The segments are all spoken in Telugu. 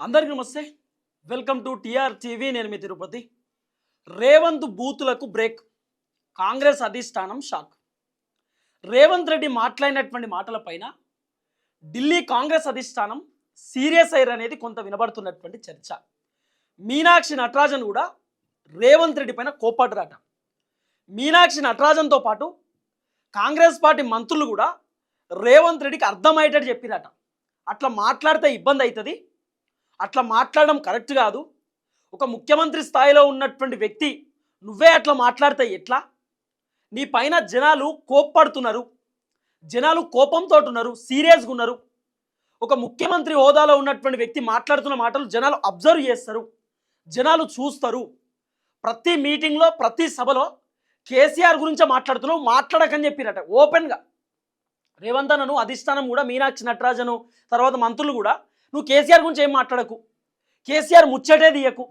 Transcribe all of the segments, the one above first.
అందరికీ నమస్తే. Welcome to TR TV. నేను మీ తిరుపతి. రేవంత్ బూతులకు బ్రేక్. కాంగ్రెస్ అధిష్టానం షాక్. రేవంత్ రెడ్డి మాట్లాడినటువంటి మాటలపైన ఢిల్లీ కాంగ్రెస్ అధిష్టానం సీరియస్ అయ్యారు అనేది కొంత వినబడుతున్నటువంటి చర్చ. మీనాక్షి నటరాజన్ కూడా రేవంత్ రెడ్డి పైన కోపడ్డారట. మీనాక్షి నటరాజన్తో పాటు కాంగ్రెస్ పార్టీ మంత్రులు కూడా రేవంత్ రెడ్డికి అర్థమయ్యేటట్టు చెప్పిరట. అట్లా మాట్లాడితే ఇబ్బంది అవుతుంది, అట్లా మాట్లాడడం కరెక్ట్ కాదు, ఒక ముఖ్యమంత్రి స్థాయిలో ఉన్నటువంటి వ్యక్తి నువ్వే అట్లా మాట్లాడితే ఎట్లా, నీ పైన జనాలు కోప్పడుతున్నారు, జనాలు కోపంతో ఉన్నారు, సీరియస్గా ఉన్నారు. ఒక ముఖ్యమంత్రి హోదాలో ఉన్నటువంటి వ్యక్తి మాట్లాడుతున్న మాటలు జనాలు అబ్జర్వ్ చేస్తారు, జనాలు చూస్తారు. ప్రతి మీటింగ్లో ప్రతి సభలో కేసీఆర్ గురించే మాట్లాడుతున్నావు, మాట్లాడకని చెప్పిరట ఓపెన్గా. రేవంత్ అన్నను అధిష్టానం కూడా, మీనాక్షి నటరాజను తర్వాత మంత్రులు కూడా, నువ్వు కేసీఆర్ గురించి ఏం మాట్లాడకు, కేసీఆర్ ముచ్చటే తీయకు,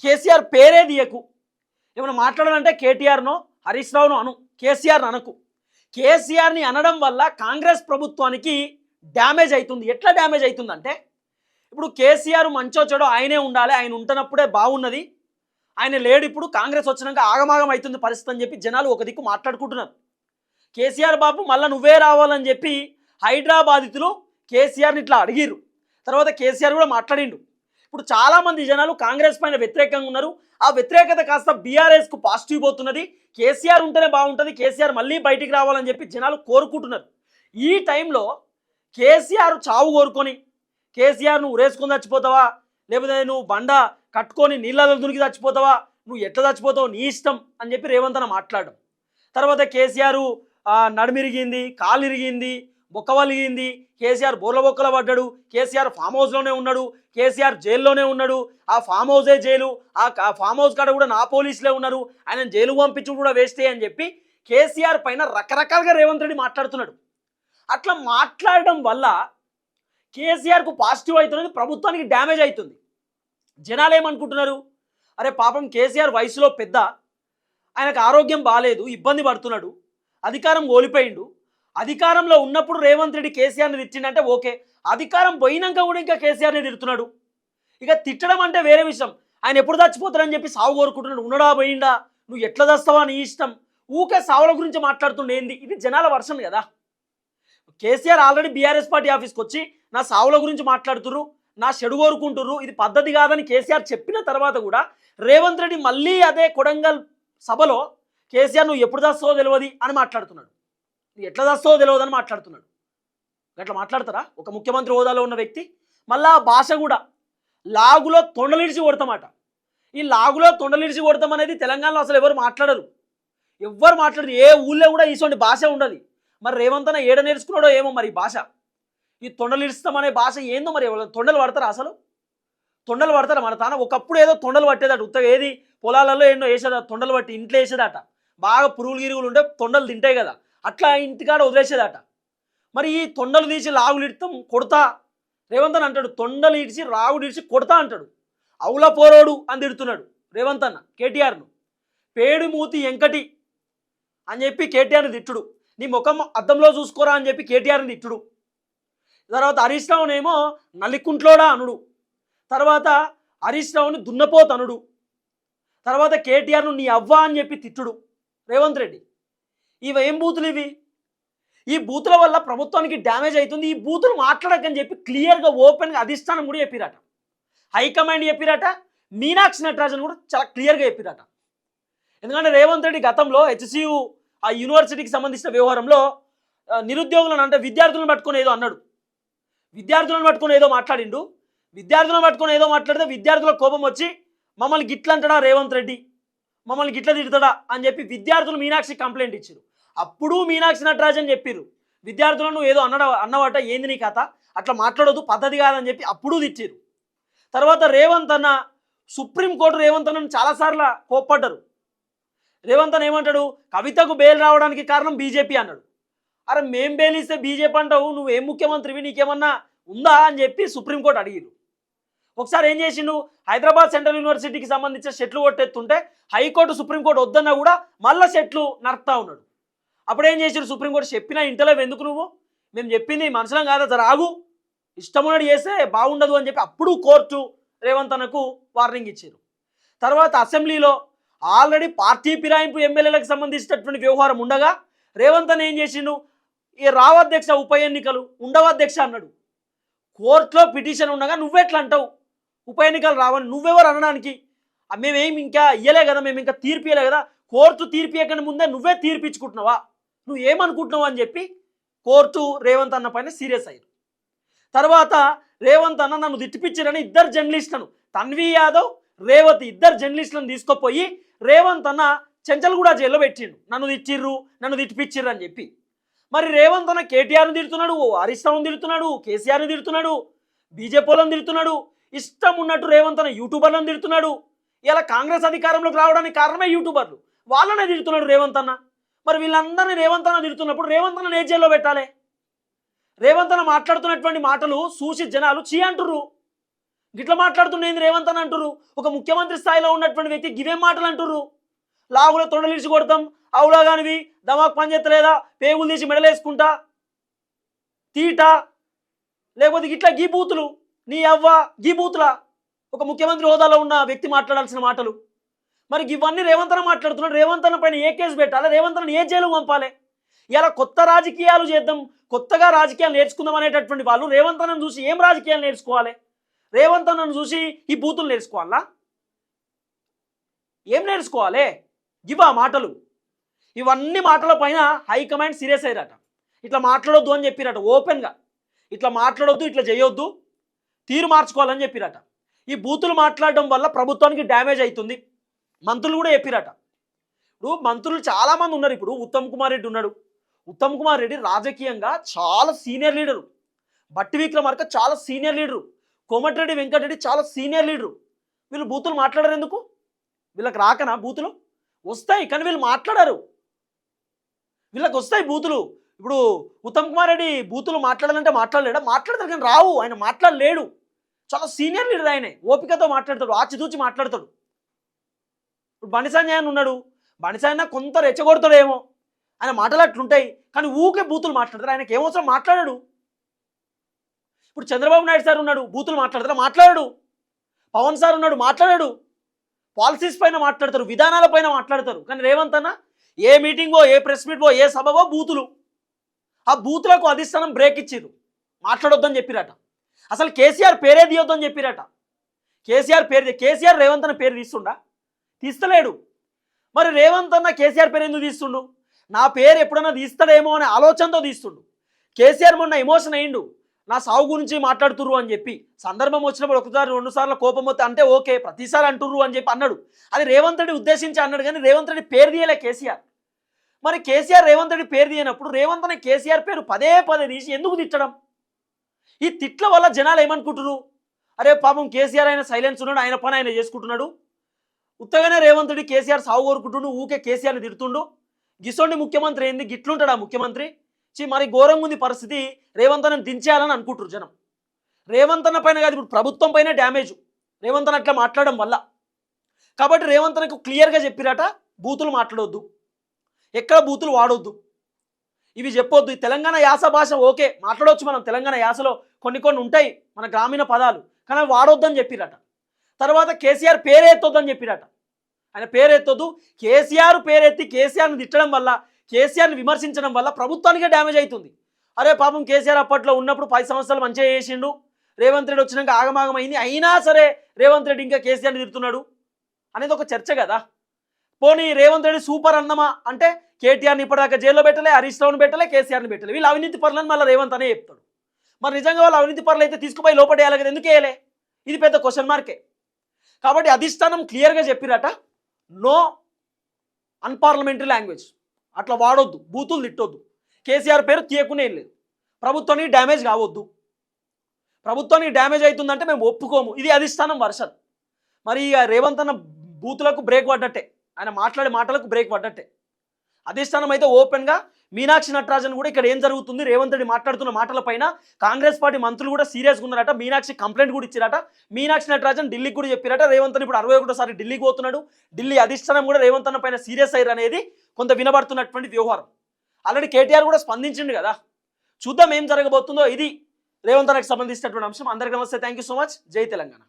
కేసీఆర్ పేరే తీయకు, ఏమైనా మాట్లాడాలంటే కేటీఆర్నో హరీష్ రావునో అను, కేసీఆర్ అనకు. కేసీఆర్ని అనడం వల్ల కాంగ్రెస్ ప్రభుత్వానికి డ్యామేజ్ అవుతుంది. ఎట్లా డ్యామేజ్ అవుతుందంటే, ఇప్పుడు కేసీఆర్ మంచో చెడో ఆయనే ఉండాలి, ఆయన ఉంటున్నప్పుడే బాగున్నది, ఆయన లేడు, ఇప్పుడు కాంగ్రెస్ వచ్చినాక ఆగమాగం అవుతుంది పరిస్థితి అని చెప్పి జనాలు ఒక దిక్కు మాట్లాడుకుంటున్నారు. కేసీఆర్ బాబు మళ్ళీ నువ్వే రావాలని చెప్పి హైదరాబాదితులు కేసీఆర్ని ఇట్లా అడిగిర్రు. తర్వాత కేసీఆర్ కూడా మాట్లాడిండు. ఇప్పుడు చాలామంది జనాలు కాంగ్రెస్ పైన వ్యతిరేకంగా ఉన్నారు. ఆ వ్యతిరేకత కాస్త బీఆర్ఎస్కు పాజిటివ్ పోతున్నది. కేసీఆర్ ఉంటేనే బాగుంటుంది, కేసీఆర్ మళ్ళీ బయటికి రావాలని చెప్పి జనాలు కోరుకుంటున్నారు. ఈ టైంలో కేసీఆర్ చావు కోరుకొని, కేసీఆర్ నువ్వు రేసుకొని చచ్చిపోతావా, లేకపోతే నువ్వు బండ కట్టుకొని నీళ్ళలో దునికి చచ్చిపోతావా, నువ్వు ఎట్లా చచ్చిపోతావు నీ ఇష్టం అని చెప్పి రేవంత్ అన్న మాట్లాడడం. తర్వాత కేసీఆర్ నడుమిరిగింది, కాలు ఇరిగింది, బొక్క వలిగింది, కేసీఆర్ బోర్ల బొక్కల పడ్డాడు, కేసీఆర్ ఫామ్ హౌస్లోనే ఉన్నాడు, కేసీఆర్ జైల్లోనే ఉన్నాడు, ఆ ఫామ్ హౌసే జైలు, ఆ ఫామ్ హౌస్ కాడ కూడా నా పోలీసులే ఉన్నారు, ఆయన జైలు పంపించు కూడా వేస్తే అని చెప్పి కేసీఆర్ పైన రకరకాలుగా రేవంత్ రెడ్డి మాట్లాడుతున్నాడు. అట్లా మాట్లాడడం వల్ల కేసీఆర్కు పాజిటివ్ అవుతున్నది, ప్రభుత్వానికి డ్యామేజ్ అవుతుంది. జనాలు ఏమనుకుంటున్నారు, అరే పాపం కేసీఆర్ వయసులో పెద్ద, ఆయనకు ఆరోగ్యం బాగాలేదు, ఇబ్బంది పడుతున్నాడు, అధికారం కోల్పోయిండు, అధికారంలో ఉన్నప్పుడు రేవంత్ రెడ్డి కేసీఆర్ని తిట్టిండంటే ఓకే, అధికారం పోయినాక కూడా ఇంకా కేసీఆర్ని తిడుతున్నాడు. ఇక తిట్టడం అంటే వేరే విషయం. ఆయన ఎప్పుడు చచ్చిపోతారని చెప్పి సాగు కోరుకుంటున్నాడు, ఉన్నడా పోయిండా, నువ్వు ఎట్లా చస్తావా నీ ఇష్టం, ఊకే సావుల గురించి మాట్లాడుతుండేంది, ఇది జనాల వర్షన్ కదా. కేసీఆర్ ఆల్రెడీ బీఆర్ఎస్ పార్టీ ఆఫీస్కి వచ్చి నా సావుల గురించి మాట్లాడుతుర్రు, నా చెడు కోరుకుంటుర్రు, ఇది పద్ధతి కాదని కేసీఆర్ చెప్పిన తర్వాత కూడా రేవంత్ రెడ్డి మళ్ళీ అదే కొడంగల్ సభలో కేసీఆర్ నువ్వు ఎప్పుడు చేస్తావో తెలియదు అని మాట్లాడుతున్నాడు, నువ్వు ఎట్లా చేస్తావో తెలియదు అని మాట్లాడుతున్నాడు. అట్లా మాట్లాడతారా ఒక ముఖ్యమంత్రి హోదాలో ఉన్న వ్యక్తి? మళ్ళీ ఆ భాష కూడా లాగులో తొండలిడిచి కొడతామాట. ఈ లాగులో తొండలిడిచి కొడతాం అనేది తెలంగాణలో అసలు ఎవరు మాట్లాడరు, ఎవ్వరు మాట్లాడరు, ఏ ఊళ్ళో కూడా ఇటువంటి భాష ఉండదు. మరి రేవంత్ అన్న ఏడ నేర్చుకున్నాడో ఏమో మరి ఈ భాష, ఈ తొండలిడుస్తాం అనే భాష ఏందో మరి. తొండలు పడతారా అసలు? తొండలు పడతారా? మన తాన ఒకప్పుడు ఏదో తొండలు పట్టేదట, ఉత్తగా ఏది పొలాలలో ఎన్నో వేసేదట, తొండలు పట్టి ఇంట్లో వేసేదట, బాగా పురుగులు గిరుగులు ఉంటే తొండలు తింటాయి కదా, అట్లా ఇంటికాడ వదిలేసేదట. మరి ఈ తొండలు తీసి లాగులు ఇడతాం కొడతా రేవంత్ అన్న అంటాడు, తొండలు ఇడిచి రాగులు ఇడిచి కొడతా అంటాడు. అవుల పోరోడు అని తిడుతున్నాడు రేవంత్ అన్న కేటీఆర్ను. పేడు మూతి ఎంకటి అని చెప్పి కేటీఆర్ని తిట్టుడు, నీ ముఖం అద్దంలో చూసుకోరా అని చెప్పి కేటీఆర్ని తిట్టుడు. తర్వాత హరీష్ రావునేమో నల్లికుంట్లోడా అనుడు, తర్వాత హరీష్ రావుని దున్నపోతనుడు, తర్వాత కేటీఆర్ను నీ అవ్వ అని చెప్పి తిట్టుడు రేవంత్ రెడ్డి. ఇవి ఏం బూతులు ఇవి? ఈ బూతుల వల్ల ప్రభుత్వానికి డ్యామేజ్ అవుతుంది. ఈ బూతులు మాట్లాడకని చెప్పి క్లియర్గా ఓపెన్గా అధిష్టానం కూడా చెప్పిరట, హైకమాండ్ చెప్పిరట, మీనాక్షి నటరాజన్ కూడా చాలా క్లియర్గా చెప్పిరట. ఎందుకంటే రేవంత్ రెడ్డి గతంలో హెచ్సియు ఆ యూనివర్సిటీకి సంబంధించిన వ్యవహారంలో నిరుద్యోగులను అంటే విద్యార్థులను పట్టుకొని ఏదో అన్నాడు, విద్యార్థులను పట్టుకొని ఏదో మాట్లాడిండు. విద్యార్థులను పట్టుకొని ఏదో మాట్లాడితే విద్యార్థుల కోపం వచ్చి మమ్మల్ని గిట్ల అంటాడా రేవంత్ రెడ్డి, మమ్మల్ని గిట్ల తిడతాడా అని చెప్పి విద్యార్థులు మీనాక్షి కంప్లైంట్ ఇచ్చారు. అప్పుడు మీనాక్షి నటరాజన్ చెప్పారు, విద్యార్థులను ఏదో అన్నవాట, ఏంది నీ కథ, అట్లా మాట్లాడొద్దు, పద్ధతి కాదని చెప్పి అప్పుడు తిట్టారు. తర్వాత రేవంత్ అన్న, సుప్రీంకోర్టు రేవంత్ అన్నను చాలాసార్లు కోప్పడ్డారు. రేవంత్ అన్న ఏమంటాడు, కవితకు బెయిల్ రావడానికి కారణం బీజేపీ అన్నాడు. అరే మేం బెయిల్ ఇస్తే బీజేపీ అంటావు, నువ్వు ఏం ముఖ్యమంత్రివి, నీకేమన్నా ఉందా అని చెప్పి సుప్రీంకోర్టు అడిగారు. ఒకసారి ఏం చేసిండు, హైదరాబాద్ సెంట్రల్ యూనివర్సిటీకి సంబంధించిన షెట్లు కొట్టెత్తుంటే హైకోర్టు సుప్రీంకోర్టు వద్దన్నా కూడా మళ్ళీ షెట్లు నడుపుతా ఉన్నాడు. అప్పుడు ఏం చేసారు, సుప్రీంకోర్టు చెప్పినా ఇంటలేవు ఎందుకు నువ్వు, మేము చెప్పింది మనసులం కాదా, జర ఆగు, ఇష్టమున్నట్టు చేస్తే బాగుండదు అని చెప్పి అప్పుడు కోర్టు రేవంత్ అన్నకు వార్నింగ్ ఇచ్చారు. తర్వాత అసెంబ్లీలో ఆల్రెడీ పార్టీ ఫిరాయింపు ఎమ్మెల్యేలకు సంబంధించినటువంటి వ్యవహారం ఉండగా రేవంత్ అన్న ఏం చేసిండు, ఈ రావధ్యక్ష ఉప ఎన్నికలు ఉండవధ్యక్ష అన్నాడు. కోర్టులో పిటిషన్ ఉండగా నువ్వెట్లా అంటావు ఉప ఎన్నికలు రావని? నువ్వెవరు అనడానికి? మేమేం ఇంకా ఇయ్యలే కదా, మేము ఇంకా తీర్పు ఇయ్యలే కదా, కోర్టు తీర్పు ఇవ్వకనే ముందే నువ్వే తీర్పిచ్చుకుంటున్నావా, నువ్వు ఏమనుకుంటున్నావు అని చెప్పి కోర్టు రేవంత్ అన్న పైన సీరియస్ అయ్యారు. తర్వాత రేవంత్ అన్న నన్ను తిట్టిపిచ్చారని ఇద్దరు జర్నలిస్టులను, తన్వీ యాదవ్, రేవతి, ఇద్దరు జర్నలిస్టులను తీసుకుపోయి రేవంత్ అన్న చెంచల్గూడ జైల్లో పెట్టిండు. నన్ను తిట్టిర్రు, నన్ను తిట్టిపిచ్చిర్రు అని చెప్పి. మరి రేవంత్ అన్న కేటీఆర్ని తిడుతున్నాడు, హరీష్ రావుని తిడుతున్నాడు, కేసీఆర్ని తిడుతున్నాడు, బీజేపీ వాళ్ళని తిడుతున్నాడు, ఇష్టం ఉన్నట్టు రేవంత్ అన్న యూట్యూబర్లను తిడుతున్నాడు. ఇలా కాంగ్రెస్ అధికారంలోకి రావడానికి కారణమే యూట్యూబర్లు, వాళ్ళనే తిడుతున్నాడు రేవంత్ అన్న. మరి వీళ్ళందరినీ రేవంత్ అన్న తిడుతున్నప్పుడు రేవంత్ అన్న ఏ జైల్లో పెట్టాలి? రేవంత్ అన్న మాట్లాడుతున్నటువంటి మాటలు చూసి జనాలు చీ అంటుర్రు. గిట్లా మాట్లాడుతున్నది రేవంత్ అన్న అంటుర్రు. ఒక ముఖ్యమంత్రి స్థాయిలో ఉన్నటువంటి వ్యక్తి గివేం మాటలు అంటుర్రు. లాగులో తొండలిడిచి కొడతాం, అవులాగానివి, దమాక్ పనిచేస్తలేదా, పేగులు తీసి మెడలేసుకుంటా, తీట, లేకపోతే ఇట్లా గీ బూతులు, నీ అవ్వ గీ బూతులా ఒక ముఖ్యమంత్రి హోదాలో ఉన్న వ్యక్తి మాట్లాడాల్సిన మాటలు. మరి ఇవన్నీ రేవంత్ అన్న మాట్లాడుతున్నాడు. రేవంత్ అన్న పైన ఏ కేసు పెట్టాలి? రేవంత్ అన్న ఏ జైలు పంపాలి? ఇలా కొత్త రాజకీయాలు చేద్దాం, కొత్తగా రాజకీయాలు నేర్చుకుందాం అనేటటువంటి వాళ్ళు రేవంత్ అన్నను చూసి ఏం రాజకీయాలు నేర్చుకోవాలి? రేవంత్ అన్నను చూసి ఈ బూతులు నేర్చుకోవాలా? ఏం నేర్చుకోవాలి? ఇవా మాటలు. ఇవన్నీ మాటల పైన హైకమాండ్ సీరియస్ అయ్యారట. ఇట్లా మాట్లాడొద్దు అని చెప్పిరట, ఓపెన్గా ఇట్లా మాట్లాడొద్దు, ఇట్లా చేయొద్దు, తీరు మార్చుకోవాలని చెప్పిరట. ఈ బూతులు మాట్లాడడం వల్ల ప్రభుత్వానికి డ్యామేజ్ అవుతుంది. మంత్రులు కూడా చెప్పిరట. ఇప్పుడు మంత్రులు చాలామంది ఉన్నారు. ఇప్పుడు ఉత్తమ్ కుమార్ రెడ్డి ఉన్నాడు. ఉత్తమ్ కుమార్ రెడ్డి రాజకీయంగా చాలా సీనియర్ లీడరు. బట్టి విక్రమార్క చాలా సీనియర్ లీడరు. కోమటిరెడ్డి వెంకటరెడ్డి చాలా సీనియర్ లీడరు. వీళ్ళు బూతులు మాట్లాడరు ఎందుకు? వీళ్ళకి రాకనా బూతులు? వస్తాయి, కానీ వీళ్ళు మాట్లాడరు. వీళ్ళకి వస్తాయి బూతులు. ఇప్పుడు ఉత్తమ్ కుమార్ రెడ్డి బూతులు మాట్లాడాలంటే మాట్లాడలేడా? మాట్లాడతాడు, కానీ రావు. ఆయన మాట్లాడలేడు. చాలా సీనియర్ లీడర్. ఆయనే ఓపికతో మాట్లాడతాడు, ఆచితూచి మాట్లాడతాడు. ఇప్పుడు బండి సంజయ్ అని ఉన్నాడు. బండి సంజయ్ కొంత రెచ్చగొడతాడేమో, ఆయన మాటలు అట్లుంటాయి, కానీ ఊకే బూతులు మాట్లాడతారు. ఆయనకి ఏమవసరం? మాట్లాడాడు. ఇప్పుడు చంద్రబాబు నాయుడు సార్ ఉన్నాడు, బూతులు మాట్లాడతారా? మాట్లాడాడు. పవన్ సార్ ఉన్నాడు, మాట్లాడాడు. పాలసీస్ పైన మాట్లాడతారు, విధానాల పైన మాట్లాడతారు. కానీ రేవంత్ అన్న ఏ మీటింగో, ఏ ప్రెస్ మీటో, ఏ సభవో బూతులు. ఆ బూతులకు అధిష్టానం బ్రేక్ ఇచ్చిర్రు, మాట్లాడొద్దని చెప్పిరట. అసలు కేసీఆర్ పేరే తీయొద్దని చెప్పిరట. కేసీఆర్ రేవంత్ అన్న పేరు తీస్తుండా? తీస్తలేడు. మరి రేవంత్ అన్న కేసీఆర్ పేరు ఎందుకు తీస్తుండు? నా పేరు ఎప్పుడన్నా తీస్తాడేమో అనే ఆలోచనతో తీస్తుండు. కేసీఆర్ మొన్న ఎమోషన్ అయ్యిండు, నా సాగు గురించి మాట్లాడుతుర్రు అని చెప్పి. సందర్భం వచ్చినప్పుడు ఒకసారి 2 సార్లు కోపం వస్తే అంటే ఓకే, ప్రతిసారి అంటుర్రు అని చెప్పి అన్నాడు. అది రేవంత్ రెడ్డి ఉద్దేశించి అన్నాడు, కానీ రేవంత్ రెడ్డి పేరు తీయలే కేసీఆర్. మరి కేసీఆర్ రేవంత్ రెడ్డి పేరు తీయనప్పుడు రేవంత్ అనే కేసీఆర్ పేరు పదే పదే తీసి ఎందుకు తిట్టడం? ఈ తిట్ల వల్ల జనాలు ఏమనుకుంటున్నారు? అరే పాపం కేసీఆర్ ఆయన సైలెన్స్ ఉన్నాడు, ఆయన పని ఆయన చేసుకుంటున్నాడు, ఉత్తగానే రేవంత్ రెడ్డి కేసీఆర్ సాగు కోరుకుంటుండు, ఊకే కేసీఆర్ని తిడుతుండు, గిసోండి ముఖ్యమంత్రి ఏంది, గిట్లుంటాడా ముఖ్యమంత్రి? మరి ఘోరంగా ఉంది పరిస్థితి, రేవంత్ అన్నని దించేయాలని అనుకుంటారు జనం. రేవంత్ అన్న పైన కాదు, ఇప్పుడు ప్రభుత్వం పైన డ్యామేజ్ రేవంత్ అన్న అట్లా మాట్లాడడం వల్ల. కాబట్టి రేవంత్ అన్నకు క్లియర్గా చెప్పిరట, బూతులు మాట్లాడొద్దు, ఎక్కడ బూతులు వాడొద్దు, ఇవి చెప్పొద్దు. ఈ తెలంగాణ యాస భాష ఓకే మాట్లాడవచ్చు మనం, తెలంగాణ యాసలో కొన్ని ఉంటాయి మన గ్రామీణ పదాలు, కానీ అవి వాడొద్దని చెప్పిరట. తర్వాత కేసీఆర్ పేరు ఎత్తొద్దని చెప్పిరట. ఆయన పేరు ఎత్తొద్దు. కేసీఆర్ పేరెత్తి కేసీఆర్ని తిట్టడం వల్ల, కేసీఆర్ని విమర్శించడం వల్ల ప్రభుత్వానికే డ్యామేజ్ అవుతుంది. అరే పాపం కేసీఆర్ అప్పట్లో ఉన్నప్పుడు 10 సంవత్సరాలు మంచిగా చేసిండు, రేవంత్ రెడ్డి వచ్చినాక ఆగమాగం అయింది, అయినా సరే రేవంత్ రెడ్డి ఇంకా కేసీఆర్ని తిడుతున్నాడు అనేది ఒక చర్చ కదా. పోనీ రేవంత్ రెడ్డి సూపర్ అన్నమా అంటే కేటీఆర్ని ఇప్పటిదాకా జైల్లో పెట్టలే, హరీష్ రావుని పెట్టలే, కేసీఆర్ని పెట్టలే. వీళ్ళు అవినీతి పరులని మళ్ళీ రేవంత్ అనే చెప్తాడు. మరి నిజంగా వాళ్ళు అవినీతి పరులు అయితే తీసుకుపోయి లోపడేయాలి కదా, ఎందుకు వేయలే? ఇది పెద్ద క్వశ్చన్ మార్కే. కాబట్టి అధిష్టానం క్లియర్గా చెప్పిరట, నో అన్పార్లమెంటరీ లాంగ్వేజ్, అట్లా వాడొద్దు, బూతులు తిట్టొద్దు, కేసీఆర్ పేరు తీయకునే లేదు, ప్రభుత్వానికి డ్యామేజ్ కావద్దు, ప్రభుత్వానికి డ్యామేజ్ అవుతుందంటే మేము ఒప్పుకోము, ఇది అధిష్టానం వర్షన్. మరి ఇక రేవంత్ అన్న బూతులకు బ్రేక్ పడ్డట్టే, ఆయన మాట్లాడే మాటలకు బ్రేక్ పడ్డట్టే. అధిష్టానం అయితే ఓపెన్గా మీనాక్షి నటరాజన్ కూడా ఇక్కడ ఏం జరుగుతుంది, రేవంత్ రెడ్డి మాట్లాడుతున్న మాటల పైన కాంగ్రెస్ పార్టీ మంత్రులు కూడా సీరియస్గా ఉన్నారట. మీనాక్షి కంప్లైంట్ కూడా ఇచ్చారట. మీనాక్షి నటరాజన్ ఢిల్లీకి కూడా చెప్పారట, రేవంత్ ఇప్పుడు 61సారి ఢిల్లీకి పోతున్నాడు, ఢిల్లీ అధిష్టానం కూడా రేవంత్ అన్న పైన సీరియస్ అయ్యారు అనేది కొంత వినబడుతున్నటువంటి వ్యవహారం. ఆల్రెడీ కేటీఆర్ కూడా స్పందించిండు కదా. చూద్దాం ఏం జరగబోతుందో. ఇది రేవంత్ అన్నకు సంబంధించినటువంటి అంశం. అందరికీ నమస్తే, థ్యాంక్ యూ సో మచ్. జై తెలంగాణ.